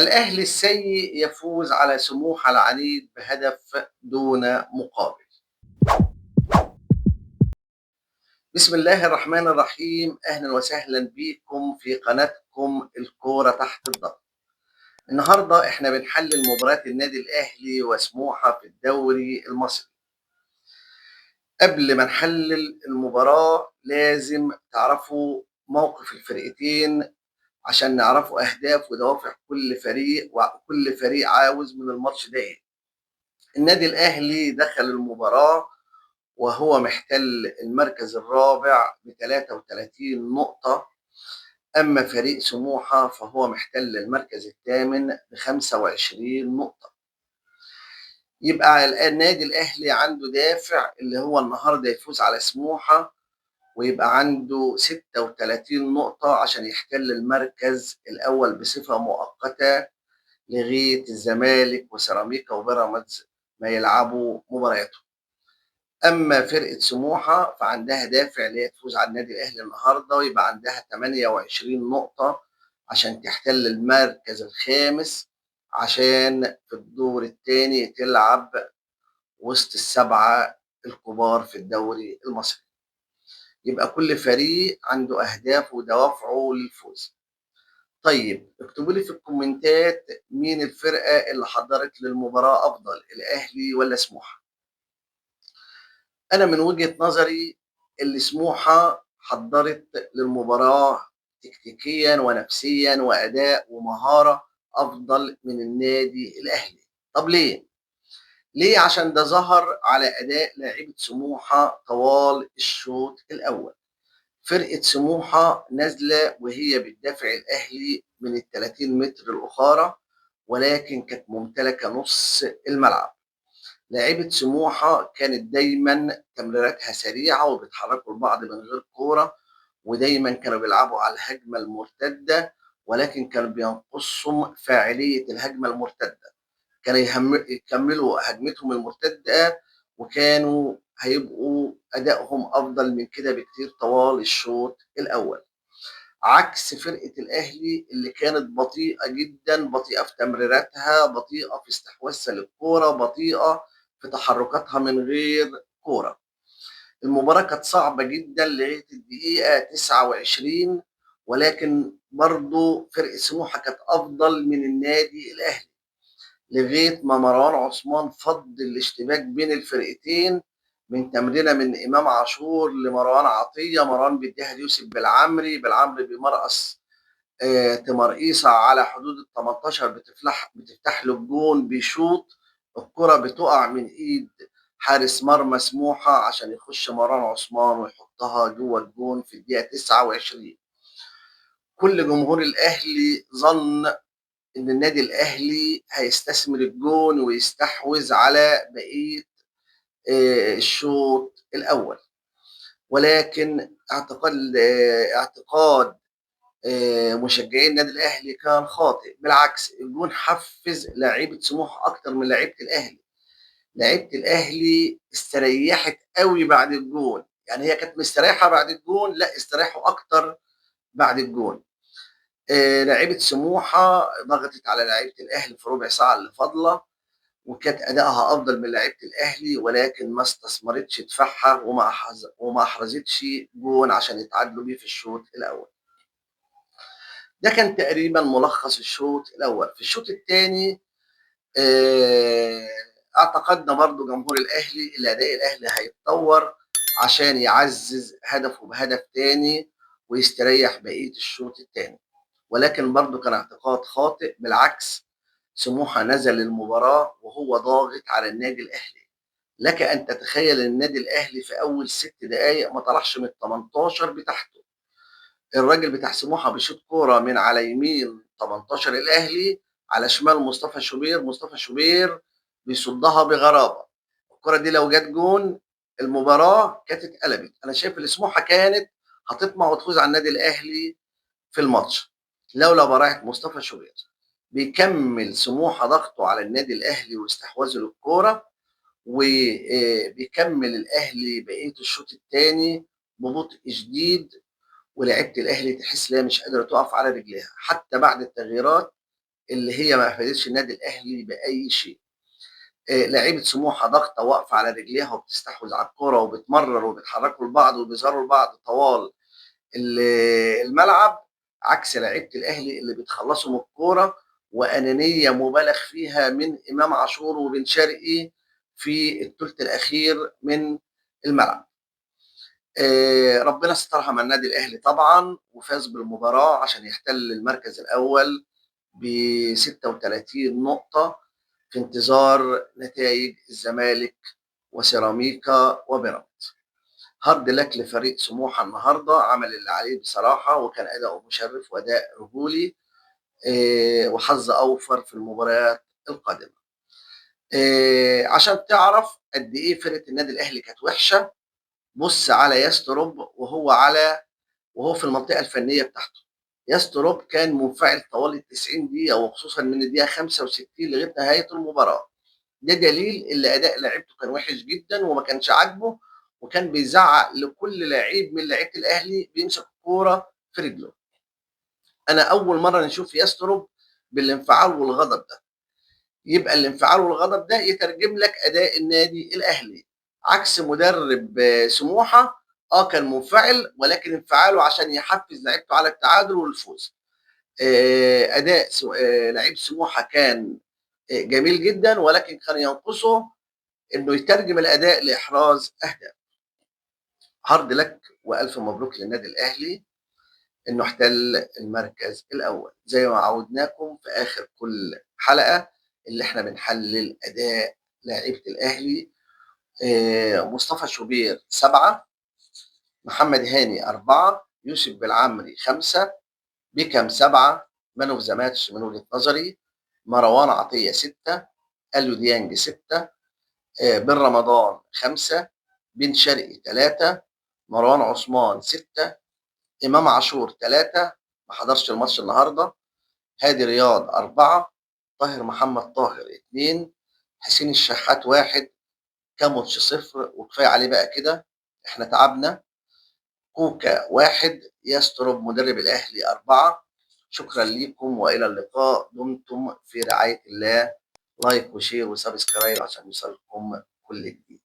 الأهلي السيء يفوز على سموحة العنيد بهدف دون مقابل. بسم الله الرحمن الرحيم، أهلا وسهلا بكم في قناتكم الكورة تحت الضغط. النهاردة احنا بنحلل مباراة النادي الأهلي وسموحة في الدوري المصري. قبل ما نحلل المباراة لازم تعرفوا موقف الفرقتين عشان نعرفوا أهداف ودوافع كل فريق، وكل فريق عاوز من الماتش ده إيه. النادي الأهلي دخل المباراة وهو محتل المركز الرابع ب33 نقطة، أما فريق سموحة فهو محتل المركز الثامن ب25 نقطة. يبقى النادي الأهلي عنده دافع اللي هو النهارده يفوز على سموحة ويبقى عنده 36 نقطة عشان يحتل المركز الأول بصفة مؤقتة لغاية الزمالك وسيراميكا وبيراميدز ما يلعبوا مبارياتهم. اما فرقه سموحه فعندها دافع اللي هي تفوز على النادي الاهلي النهارده ويبقى عندها 28 نقطه عشان تحتل المركز الخامس، عشان في الدور الثاني تلعب وسط السبعه الكبار في الدوري المصري. يبقى كل فريق عنده اهدافه ودوافعه للفوز. طيب اكتبوا لي في الكومنتات مين الفرقه اللي حضرت للمباراه افضل، الاهلي ولا سموحه؟ أنا من وجهة نظري اللي سموحة حضّرت للمباراة تكتيكيًا ونفسيًا وأداء ومهارة أفضل من النادي الأهلي. طب ليه؟ ليه؟ عشان ده ظهر على أداء لاعيبة سموحة طوال الشوط الأول. فرقة سموحة نازلة وهي بتدافع الأهلي من ال30 متر الأخارى، ولكن كانت ممتلكة نُص الملعب. لاعيبة سموحة كانت دايمًا تمريراتها سريعة وبيتحركوا لبعض من غير كورة، ودايمًا كانوا بيلعبوا على الهجمة المرتدة، ولكن كان بينقصهم فاعلية الهجمة المرتدة. كانوا يكملوا هجمتهم المرتدة وكانوا هيبقوا أدائهم أفضل من كده بكتير طوال الشوط الأول. عكس فرقة الأهلي اللي كانت بطيئة جدًا، بطيئة في تمريراتها، بطيئة في استحواذها للكورة، بطيئة في تحركاتها من غير كورة. المباراة كانت صعبة جدًا لغاية الدقيقة 29، ولكن برضه فرقة سموحة كانت أفضل من النادي الأهلي، لغاية ما مروان عثمان فض الاشتباك بين الفرقتين من تمريرة من إمام عاشور لمروان عطية، مروان بيديها ليوسف بالعمري، بالعمري بيمرقص تمرقيصة على حدود ال18 بتفتح له الجون، بيشوط الكرة بتقع من ايد حارس مرمى سموحة عشان يخش مروان عثمان ويحطها جوه الجون في الدقيقة 29. كل جمهور الأهلي ظن إن النادي الأهلي هيستثمر الجون ويستحوذ على بقية الشوط الأول، ولكن اعتقاد مشجعين النادي الاهلي كان خاطئ. بالعكس، الجون حفز لاعيبه سموحه اكتر من لاعيبه الاهلي. لاعيبه الاهلي استريحت قوي بعد الجون، يعني هي كانت مستريحه بعد الجون، لا استريحوا اكتر بعد الجون. لاعيبه سموحه ضغطت على لاعيبه الاهلي في ربع ساعه اللي فاضله، وكانت ادائها افضل من لاعيبه الاهلي، ولكن ما استثمرتش دفاعها وما احرزتش جون عشان يتعادلوا بيه في الشوط الاول. ده كان تقريبا ملخص الشوط الاول. في الشوط الثاني اعتقدنا برضو جمهور الاهلي الاداء الاهلي هيتطور عشان يعزز هدفه بهدف تاني ويستريح بقيه الشوط الثاني، ولكن برضو كان اعتقاد خاطئ. بالعكس، سموحه نزل المباراه وهو ضاغط على النادي الاهلي. لك ان تتخيل النادي الاهلي في اول 6 دقائق ما طلعش من ال 18 بتاعته. الراجل بتاع سموحه بيشوط كوره من على يمين 18 الاهلي، على شمال مصطفى شوبير، مصطفى شوبير بيصدها بغرابه. الكوره دي لو جت جون المباراه كانت اتقلبت. انا شايف ان سموحه كانت هتطمع وتفوز على النادي الاهلي في الماتش لولا براعه مصطفى شوبير. بيكمل سموحه ضغطه على النادي الاهلي واستحواذه للكوره، وبيكمل الاهلي بقيه الشوط الثاني ببطء شديد، ولعيبه الاهلي تحس ان هي مش قادره تقف على رجليها حتى بعد التغييرات. اللي هي ما افادتش النادي الاهلي باي شيء. لعيبه سموحه ضاغطه واقفه على رجليها وبتستحوذ على الكوره وبتمرر وبيتحركوا لبعض وبيظهروا لبعض طوال الملعب، عكس لعيبه الاهلي اللي بيتخلصوا من الكوره، وانانيه مبالغ فيها من امام عاشور وبن شرقي في الثلث الاخير من الملعب. ربنا سترها مع النادي الاهلي طبعا وفاز بالمباراه عشان يحتل المركز الاول ب 36 نقطه في انتظار نتائج الزمالك وسيراميكا وبيراميدز. هارد لك لفريق سموحه النهارده، عمل اللي عليه بصراحه وكان اداؤه مشرف واداء رجولي، وحظ اوفر في المباريات القادمه. عشان تعرف قد ايه فرقه النادي الاهلي كانت وحشه، بص على ياستروب وهو في المنطقه الفنيه بتاعته. ياستروب كان منفعل طوال ال 90 دقيقه وخصوصا من الدقيقه 65 لغايه نهايه المباراه. ده دليل ان اداء لعيبته كان وحش جدا وما كانش عاجبه، وكان بيزعق لكل لعيب من لعيبه الاهلي بيمسك الكوره في رجله. انا اول مره نشوف ياستروب بالانفعال والغضب ده. يبقى الانفعال والغضب ده يترجم لك اداء النادي الاهلي، عكس مدرب سموحه. كان منفعل ولكن انفعاله عشان يحفز لعيبته على التعادل والفوز. اداء لعيب سموحه كان جميل جدا، ولكن كان ينقصه انه يترجم الاداء لاحراز اهداف. هارد لك والف مبروك للنادي الاهلي انه احتل المركز الاول، زي ما عودناكم في اخر كل حلقه اللي احنا بنحلل اداء لاعيبه الاهلي. مصطفى شوبير 7، محمد هاني 4، يوسف بالعمري 5، بيكام 7، مان اوف ذا ماتش من وجهه نظري، مروان عطيه 6، اليو ديانج 6، بن رمضان 5، بن شرقي 3، مروان عثمان 6، امام عاشور 3 ما حضرش الماتش النهارده، هادي رياض 4، طاهر محمد طاهر 2، حسين الشحات 1، كاموتش 0 وكفايه عليه بقى كده احنا تعبنا، كوكا 1، يسترب مدرب الاهلي 4. شكرا لكم والى اللقاء، دمتم في رعايه الله. لايك وشير وسبسكرايب عشان يوصلكم كل جديد.